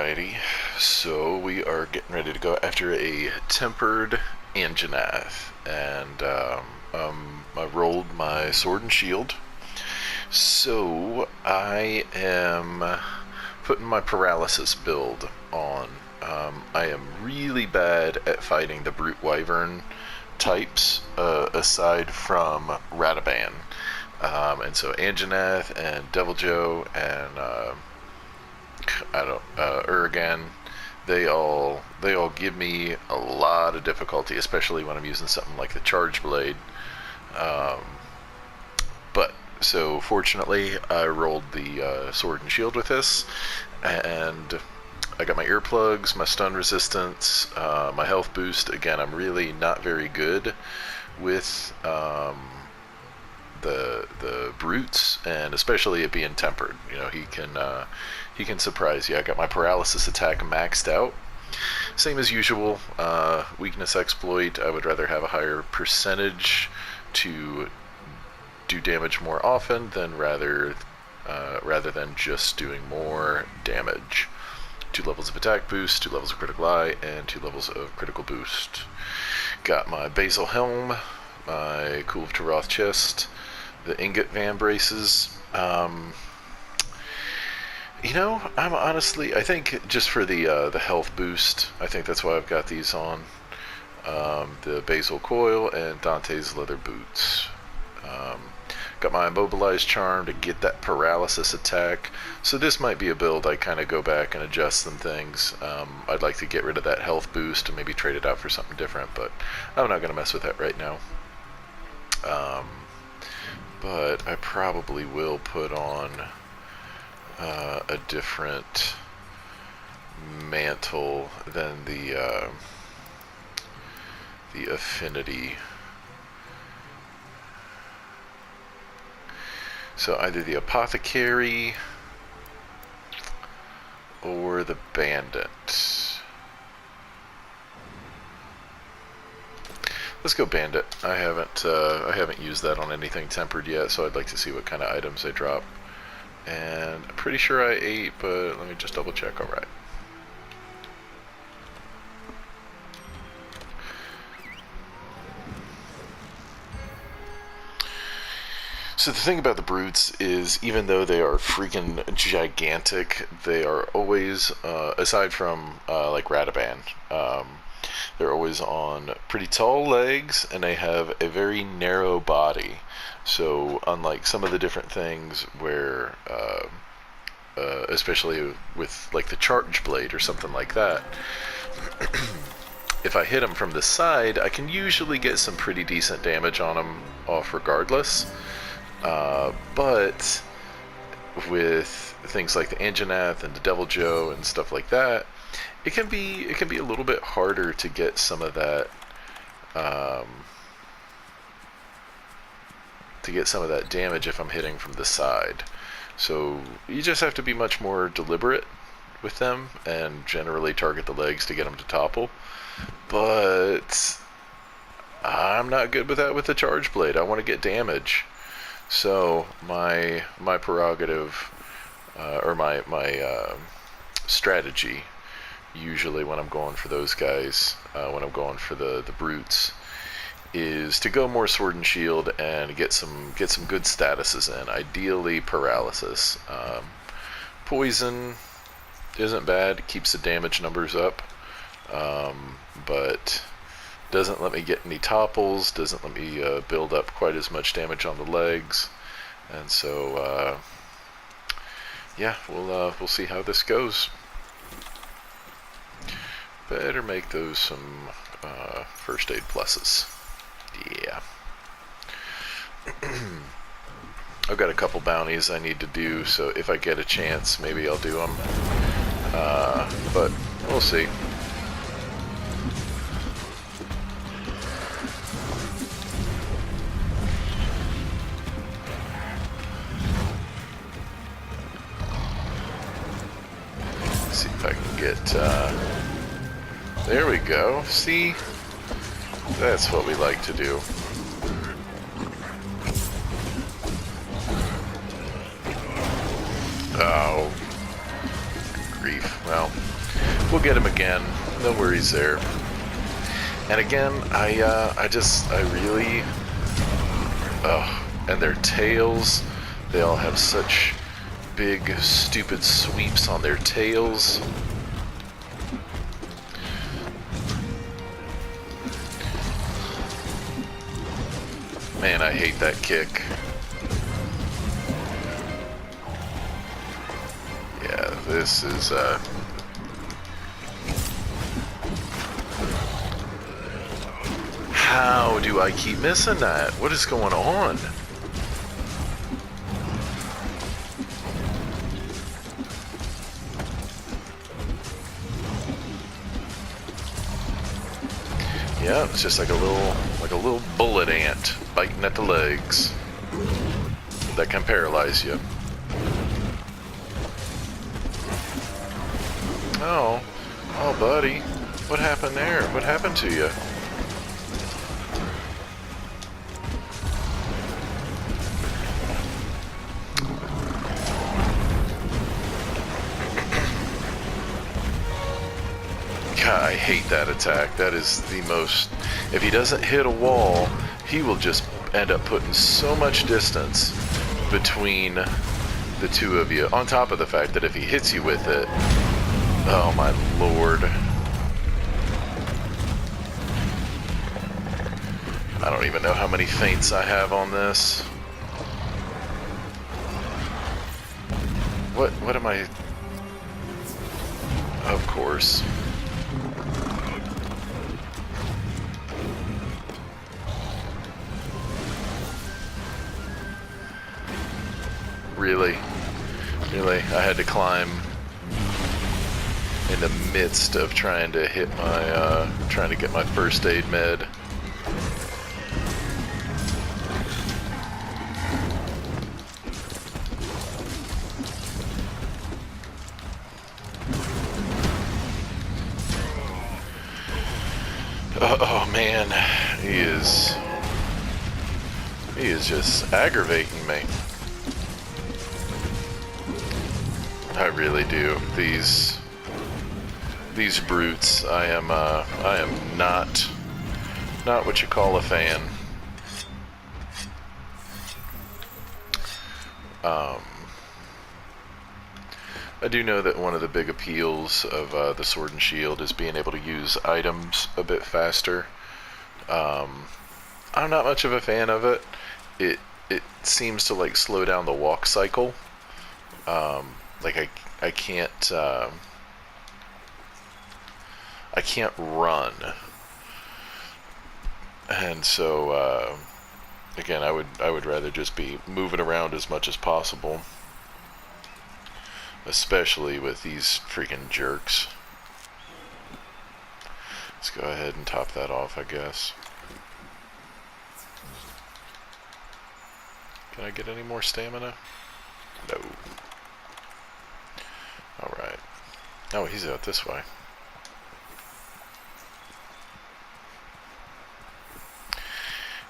Alrighty, so we are getting ready to go after a tempered Anjanath, and I rolled my sword and shield. So I am putting my paralysis build on. I am really bad at fighting the brute wyvern types, aside from Radaban, and so Anjanath and Deviljho and Uragan, they all give me a lot of difficulty, especially when I'm using something like the Charge Blade. But so fortunately, I rolled the sword and shield with this, and I got my earplugs, my stun resistance, my health boost. Again, I'm really not very good with the brutes, and especially it being tempered. You know, he can surprise you. I got my paralysis attack maxed out. Same as usual. Weakness exploit. I would rather have a higher percentage to do damage more often than rather than just doing more damage. 2 levels of attack boost, 2 levels of critical eye, and 2 levels of critical boost. Got my basal helm, my Cool of Taroth chest, the ingot van braces. You know, I think just for the health boost, I think that's why I've got these on. The basal coil and Dante's leather boots. Got my immobilized charm to get that paralysis attack. So this might be a build I kind of go back and adjust some things. I'd like to get rid of that health boost and maybe trade it out for something different, but I'm not going to mess with that right now. But I probably will put on a different mantle than the affinity. So either the apothecary or the bandit. Let's go bandit. I haven't used that on anything tempered yet, so I'd like to see what kind of items they drop. And I'm pretty sure I ate, but let me just double check. Alright. So the thing about the brutes is, even though they are freaking gigantic, they are always, aside from like Radaban, they're always on pretty tall legs, and they have a very narrow body. So unlike some of the different things where, especially with like the Charge Blade or something like that, if I hit them from the side, I can usually get some pretty decent damage on them off regardless. But with things like the Anjanath and the Deviljho and stuff like that, it can be a little bit harder to get some of that damage if I'm hitting from the side. So you just have to be much more deliberate with them and generally target the legs to get them to topple. But I'm not good with that with the Charge Blade. I want to get damage. So my prerogative, or my strategy, usually when I'm going for those guys, when I'm going for the brutes, is to go more sword and shield and get some good statuses in. Ideally paralysis. Poison isn't bad. It keeps the damage numbers up, but doesn't let me get any topples, doesn't let me build up quite as much damage on the legs, and so yeah, we'll see how this goes. Better make those some first aid pluses. Yeah. I've got a couple bounties I need to do, so if I get a chance, maybe I'll do them. But we'll see. See if I can get, there we go. See? That's what we like to do. Oh. Grief. Well, We'll get him again. No worries there. And again, I really, and their tails, they all have such big, stupid sweeps on their tails. Man, I hate that kick. Yeah, this is, how do I keep missing that? What is going on? Yeah, it's just like a little bullet ant biting at the legs. That can paralyze you. Oh, buddy, what happened there? What happened to you? God, I hate that attack. That is the most... If he doesn't hit a wall, he will just end up putting so much distance between the two of you. On top of the fact that if he hits you with it... Oh my lord. I don't even know how many feints I have on this. What am I... Of course. Really? I had to climb in the midst of trying to hit my, trying to get my first aid med. Oh man, he is just aggravating me. I really do. These brutes, I am not what you call a fan. I do know that one of the big appeals of the Sword and Shield is being able to use items a bit faster. I'm not much of a fan of it. It seems to like slow down the walk cycle. Like I can't run, and so again, I would rather just be moving around as much as possible, especially with these freaking jerks. Let's go ahead and top that off, I guess. Can I get any more stamina? No. Alright. Oh, he's out this way.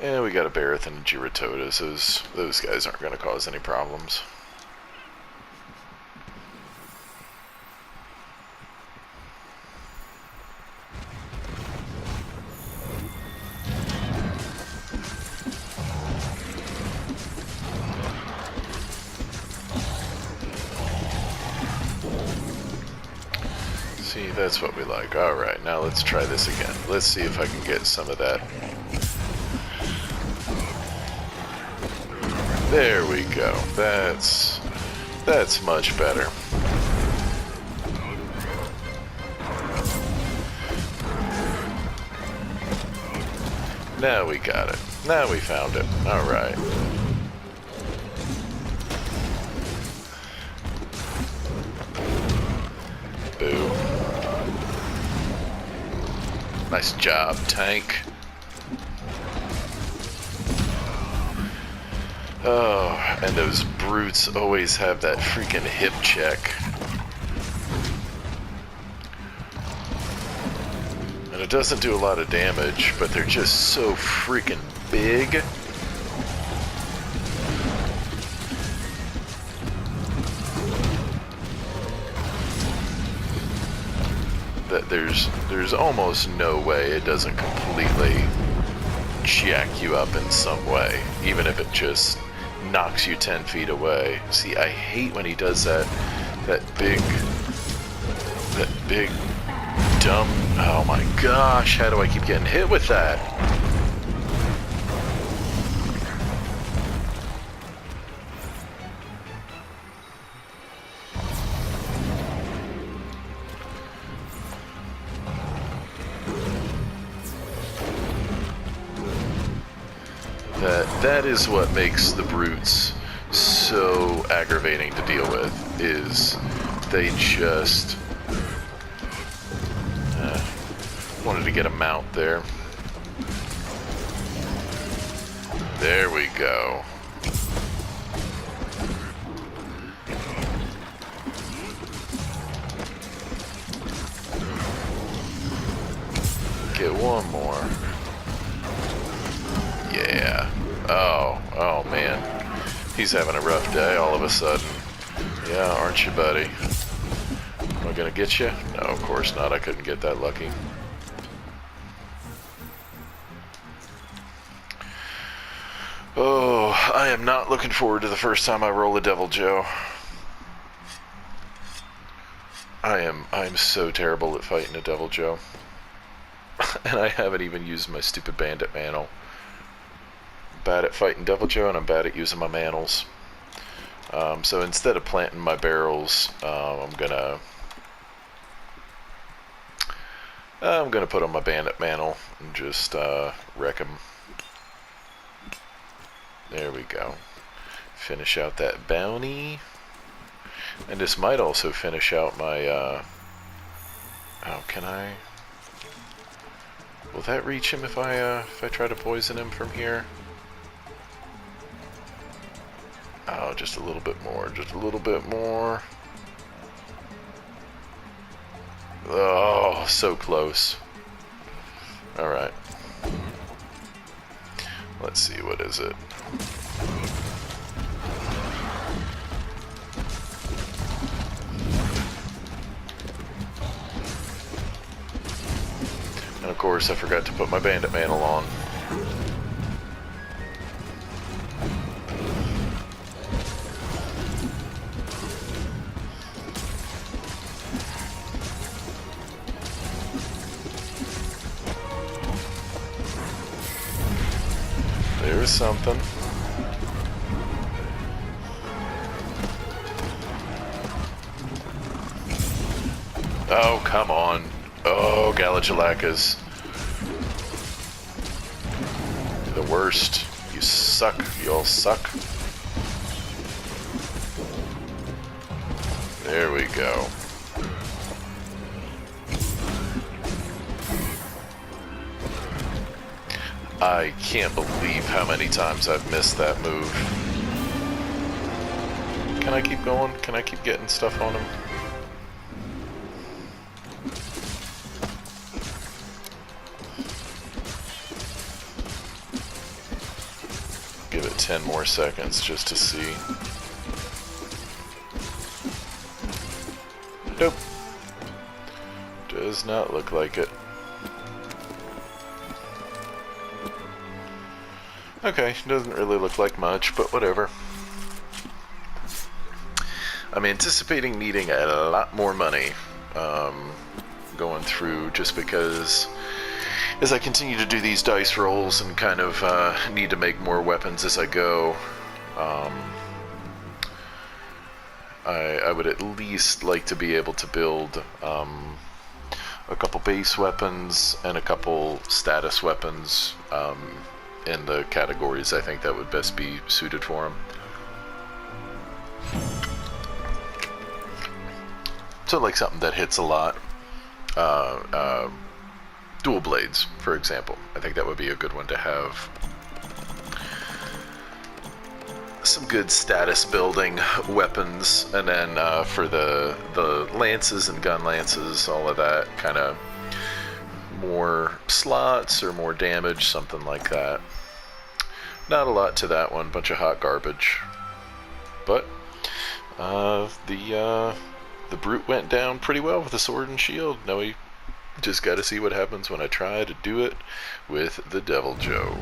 And we got a Barrett and a Giratotas. Those guys aren't going to cause any problems. See, that's what we like. Alright, now let's try this again. Let's see if I can get some of that. There we go. That's much better. Now we got it. Now we found it. Alright. Boo. Nice job, tank. Oh, and those brutes always have that freaking hip check. And it doesn't do a lot of damage, but they're just so freaking big. there's almost no way it doesn't completely jack you up in some way, even if it just knocks you 10 feet away. See, I hate when he does that big dumb, oh my gosh, how do I keep getting hit with that? That is what makes the brutes so aggravating to deal with, is they just wanted to get a mount there. There we go. Get one more. Yeah. Oh man. He's having a rough day all of a sudden. Yeah, aren't you, buddy? Am I gonna get you? No, of course not. I couldn't get that lucky. Oh, I am not looking forward to the first time I roll a Devil Joe. I'm so terrible at fighting a Devil Joe. And I haven't even used my stupid bandit mantle. Bad at fighting Devil Joe, and I'm bad at using my mantles. So instead of planting my barrels, I'm gonna put on my bandit mantle and just wreck him. There we go. Finish out that bounty, and this might also finish out my. Oh, can I? Will that reach him if I try to poison him from here? Oh, just a little bit more, just a little bit more. Oh, so close. Alright. Let's see, what is it? And of course, I forgot to put my bandit mantle on. There's something. Oh, come on. Oh, Galagalakas. You're the worst. You suck. You all suck. There we go. I can't believe how many times I've missed that move. Can I keep going? Can I keep getting stuff on him? Give it 10 more seconds just to see. Nope. Does not look like it. Okay, doesn't really look like much, but whatever. I'm anticipating needing a lot more money going through, just because as I continue to do these dice rolls and kind of need to make more weapons as I go, I would at least like to be able to build a couple base weapons and a couple status weapons in the categories I think that would best be suited for them. So like something that hits a lot. Dual blades, for example. I think that would be a good one to have. Some good status building weapons, and then for the lances and gun lances, all of that, kind of more slots or more damage, something like that. Not a lot to that one, bunch of hot garbage. But the brute went down pretty well with a sword and shield. No, he Just gotta see what happens when I try to do it with the Devil Joe.